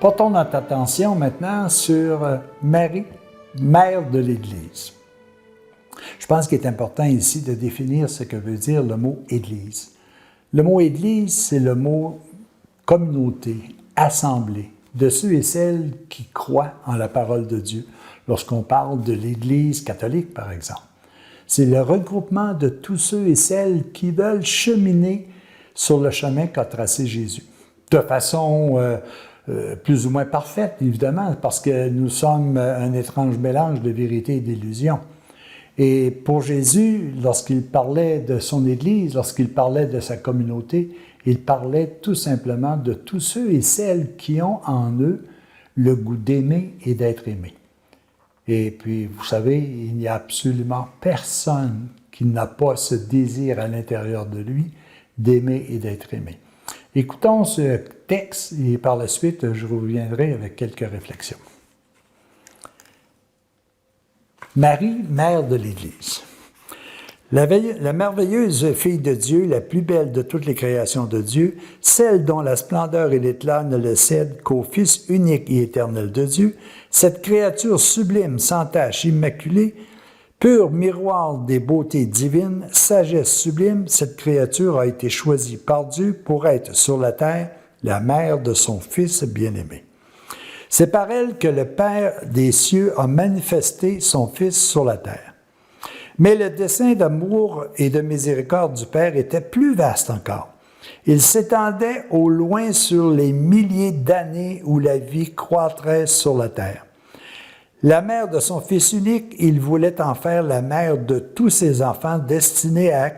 Portons notre attention maintenant sur Marie, mère de l'Église. Je pense qu'il est important ici de définir ce que veut dire le mot « Église ». Le mot « Église », c'est le mot « communauté », « assemblée », de ceux et celles qui croient en la parole de Dieu, lorsqu'on parle de l'Église catholique, par exemple. C'est le regroupement de tous ceux et celles qui veulent cheminer sur le chemin qu'a tracé Jésus. De façon plus ou moins parfaite, évidemment, parce que nous sommes un étrange mélange de vérité et d'illusion. Et pour Jésus, lorsqu'il parlait de son Église, lorsqu'il parlait de sa communauté, il parlait tout simplement de tous ceux et celles qui ont en eux le goût d'aimer et d'être aimés. Et puis, vous savez, il n'y a absolument personne qui n'a pas ce désir à l'intérieur de lui d'aimer et d'être aimé. Écoutons ce texte et par la suite, je reviendrai avec quelques réflexions. Marie, mère de l'Église. La merveilleuse fille de Dieu, la plus belle de toutes les créations de Dieu, celle dont la splendeur et l'éclat ne le cèdent qu'au Fils unique et éternel de Dieu, cette créature sublime, sans tache, immaculée, pur miroir des beautés divines, sagesse sublime, cette créature a été choisie par Dieu pour être sur la terre la mère de son Fils bien-aimé. C'est par elle que le Père des cieux a manifesté son Fils sur la terre. Mais le dessein d'amour et de miséricorde du Père était plus vaste encore. Il s'étendait au loin sur les milliers d'années où la vie croîtrait sur la terre. La mère de son Fils unique, il voulait en faire la mère de tous ses enfants destinés à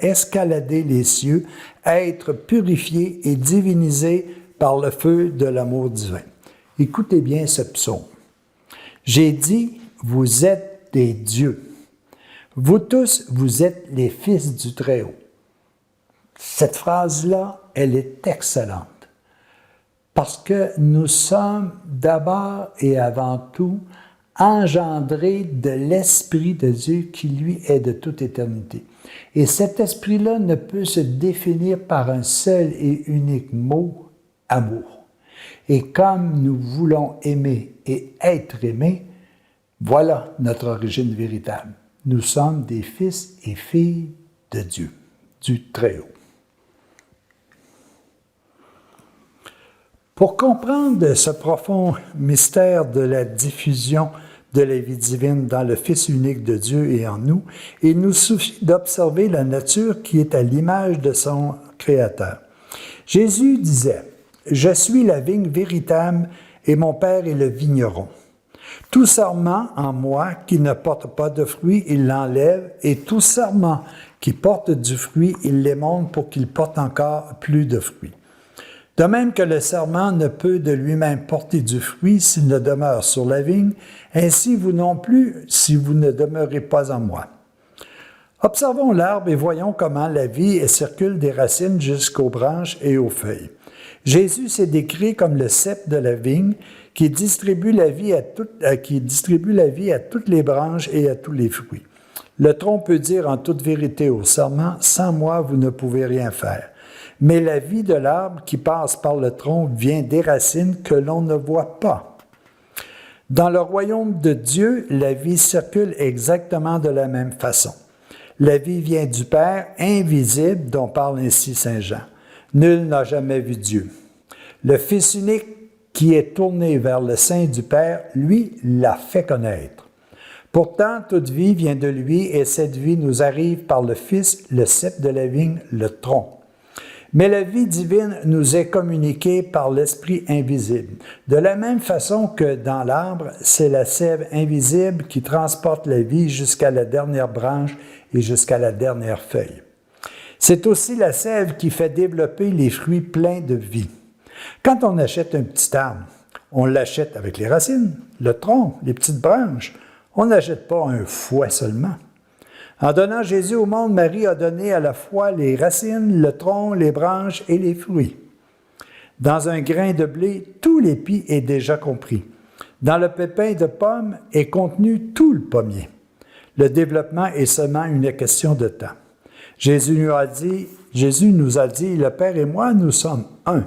escalader les cieux, à être purifiés et divinisés par le feu de l'amour divin. Écoutez bien ce psaume. J'ai dit, vous êtes des dieux. Vous tous, vous êtes les fils du Très-Haut. Cette phrase-là, elle est excellente. Parce que nous sommes d'abord et avant tout engendrés de l'Esprit de Dieu qui, lui, est de toute éternité. Et cet Esprit-là ne peut se définir par un seul et unique mot, amour. Et comme nous voulons aimer et être aimés, voilà notre origine véritable. Nous sommes des fils et filles de Dieu, du Très-Haut. Pour comprendre ce profond mystère de la diffusion de la vie divine dans le Fils unique de Dieu et en nous, il nous suffit d'observer la nature qui est à l'image de son Créateur. Jésus disait, « Je suis la vigne véritable et mon Père est le vigneron. Tout sarment en moi qui ne porte pas de fruit, il l'enlève, et tout sarment qui porte du fruit, il l'émonte pour qu'il porte encore plus de fruits. De même que le sarment ne peut de lui-même porter du fruit s'il ne demeure sur la vigne, ainsi vous non plus si vous ne demeurez pas en moi. Observons l'arbre et voyons comment la vie circule des racines jusqu'aux branches et aux feuilles. Jésus s'est décrit comme le cep de la vigne qui distribue la vie à toutes les branches et à tous les fruits. Le tronc peut dire en toute vérité au sarment, « Sans moi, vous ne pouvez rien faire. » Mais la vie de l'arbre qui passe par le tronc vient des racines que l'on ne voit pas. Dans le royaume de Dieu, la vie circule exactement de la même façon. La vie vient du Père invisible dont parle ainsi Saint Jean. Nul n'a jamais vu Dieu. Le Fils unique qui est tourné vers le sein du Père, lui, l'a fait connaître. Pourtant, toute vie vient de lui et cette vie nous arrive par le Fils, le cep de la vigne, le tronc. Mais la vie divine nous est communiquée par l'Esprit invisible. De la même façon que dans l'arbre, c'est la sève invisible qui transporte la vie jusqu'à la dernière branche et jusqu'à la dernière feuille. C'est aussi la sève qui fait développer les fruits pleins de vie. Quand on achète un petit arbre, on l'achète avec les racines, le tronc, les petites branches. On n'achète pas un fouet seulement. En donnant Jésus au monde, Marie a donné à la fois les racines, le tronc, les branches et les fruits. Dans un grain de blé, tout l'épi est déjà compris. Dans le pépin de pomme est contenu tout le pommier. Le développement est seulement une question de temps. Jésus nous a dit, le Père et moi, nous sommes un.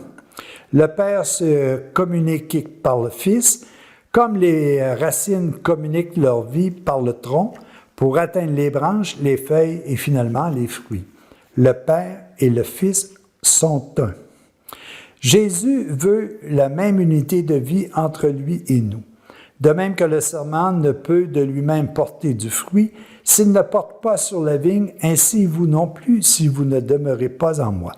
Le Père se communique par le Fils, comme les racines communiquent leur vie par le tronc pour atteindre les branches, les feuilles et finalement les fruits. Le Père et le Fils sont un. Jésus veut la même unité de vie entre lui et nous. De même que le serment ne peut de lui-même porter du fruit s'il ne porte pas sur la vigne, ainsi vous non plus si vous ne demeurez pas en moi.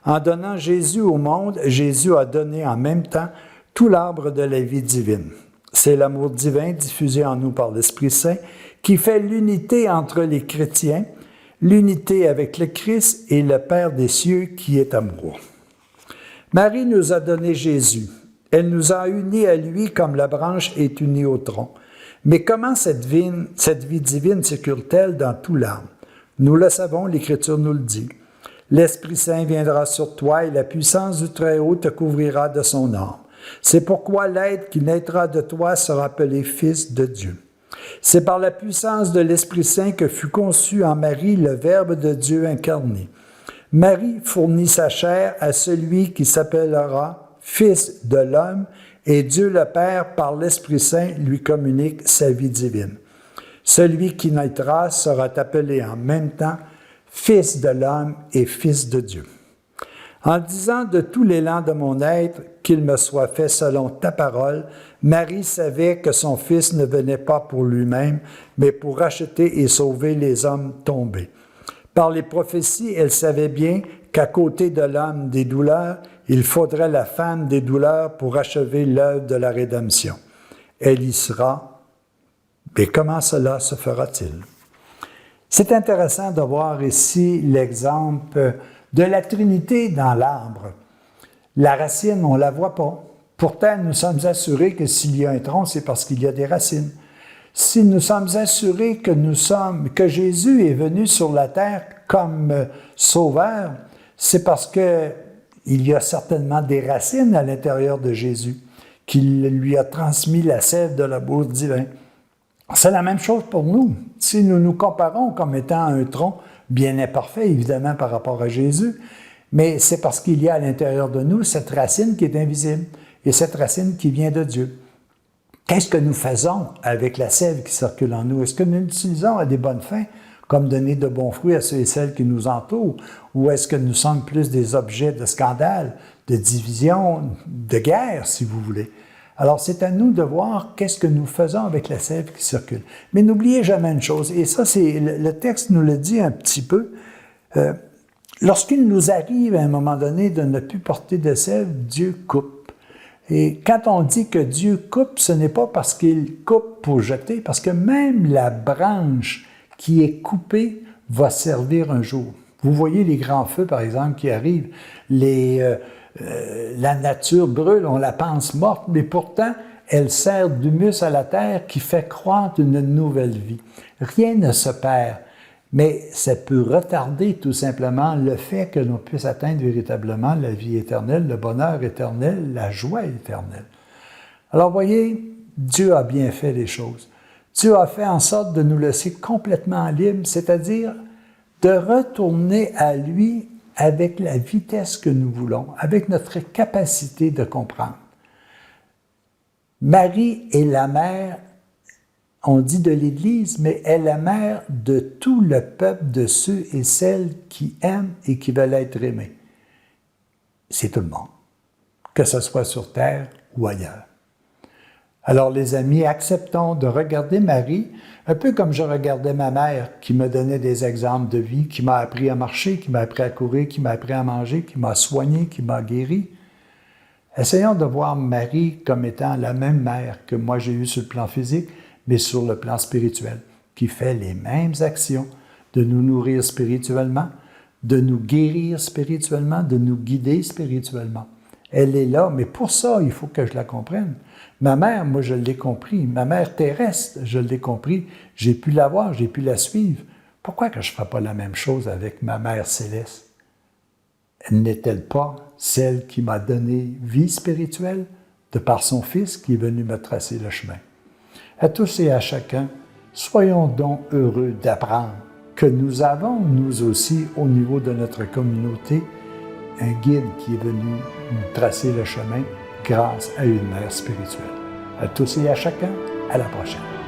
En donnant Jésus au monde, Jésus a donné en même temps tout l'arbre de la vie divine. C'est l'amour divin diffusé en nous par l'Esprit Saint qui fait l'unité entre les chrétiens, l'unité avec le Christ et le Père des cieux qui est amour. Marie nous a donné Jésus. Elle nous a unis à lui comme la branche est unie au tronc. Mais comment cette vie divine circule-t-elle dans tout l'arbre? Nous le savons, l'Écriture nous le dit. L'Esprit Saint viendra sur toi et la puissance du Très-Haut te couvrira de son arme. C'est pourquoi l'être qui naîtra de toi sera appelé Fils de Dieu. C'est par la puissance de l'Esprit Saint que fut conçu en Marie le Verbe de Dieu incarné. Marie fournit sa chair à celui qui s'appellera Fils de l'homme, et Dieu le Père, par l'Esprit Saint, lui communique sa vie divine. Celui qui naîtra sera appelé en même temps Fils de l'homme et Fils de Dieu. En disant de tout l'élan de mon être qu'il me soit fait selon ta parole, Marie savait que son Fils ne venait pas pour lui-même, mais pour racheter et sauver les hommes tombés. Par les prophéties, elle savait bien qu'à côté de l'homme des douleurs, il faudrait la femme des douleurs pour achever l'œuvre de la rédemption. Elle y sera. Mais comment cela se fera-t-il? C'est intéressant de voir ici l'exemple de la Trinité dans l'arbre. La racine, on ne la voit pas. Pourtant, nous sommes assurés que s'il y a un tronc, c'est parce qu'il y a des racines. Si nous sommes assurés que Jésus est venu sur la terre comme sauveur, c'est parce qu'il y a certainement des racines à l'intérieur de Jésus, qu'il lui a transmis la sève de l'amour divin. C'est la même chose pour nous. Si nous nous comparons comme étant un tronc bien imparfait, évidemment, par rapport à Jésus, mais c'est parce qu'il y a à l'intérieur de nous cette racine qui est invisible et cette racine qui vient de Dieu. Qu'est-ce que nous faisons avec la sève qui circule en nous? Est-ce que nous l'utilisons à des bonnes fins, comme donner de bons fruits à ceux et celles qui nous entourent, ou est-ce que nous sommes plus des objets de scandale, de division, de guerre, si vous voulez? Alors, c'est à nous de voir qu'est-ce que nous faisons avec la sève qui circule. Mais n'oubliez jamais une chose, et ça, le texte nous le dit un petit peu. Lorsqu'il nous arrive à un moment donné de ne plus porter de sève, Dieu coupe. Et quand on dit que Dieu coupe, ce n'est pas parce qu'il coupe pour jeter, parce que même la branche qui est coupée va servir un jour. Vous voyez les grands feux, par exemple, qui arrivent. La nature brûle, on la pense morte, mais pourtant, elle sert d'humus à la terre qui fait croître une nouvelle vie. Rien ne se perd, mais ça peut retarder tout simplement le fait que l'on puisse atteindre véritablement la vie éternelle, le bonheur éternel, la joie éternelle. Alors, voyez, Dieu a bien fait les choses. Dieu a fait en sorte de nous laisser complètement libres, c'est-à-dire de retourner à lui avec la vitesse que nous voulons, avec notre capacité de comprendre. Marie est la mère, on dit de l'Église, mais elle est la mère de tout le peuple, de ceux et celles qui aiment et qui veulent être aimés. C'est tout le monde, que ce soit sur terre ou ailleurs. Alors, les amis, acceptons de regarder Marie, un peu comme je regardais ma mère, qui me donnait des exemples de vie, qui m'a appris à marcher, qui m'a appris à courir, qui m'a appris à manger, qui m'a soigné, qui m'a guéri. Essayons de voir Marie comme étant la même mère que moi j'ai eue sur le plan physique, mais sur le plan spirituel, qui fait les mêmes actions de nous nourrir spirituellement, de nous guérir spirituellement, de nous guider spirituellement. Elle est là, mais pour ça, il faut que je la comprenne. Ma mère, moi, je l'ai compris. Ma mère terrestre, je l'ai compris. J'ai pu la voir, j'ai pu la suivre. Pourquoi que je ne ferais pas la même chose avec ma mère céleste? N'est-elle pas celle qui m'a donné vie spirituelle de par son Fils qui est venu me tracer le chemin? À tous et à chacun, soyons donc heureux d'apprendre que nous avons, nous aussi, au niveau de notre communauté, un guide qui est venu nous tracer le chemin grâce à une mère spirituelle. À tous et à chacun, à la prochaine.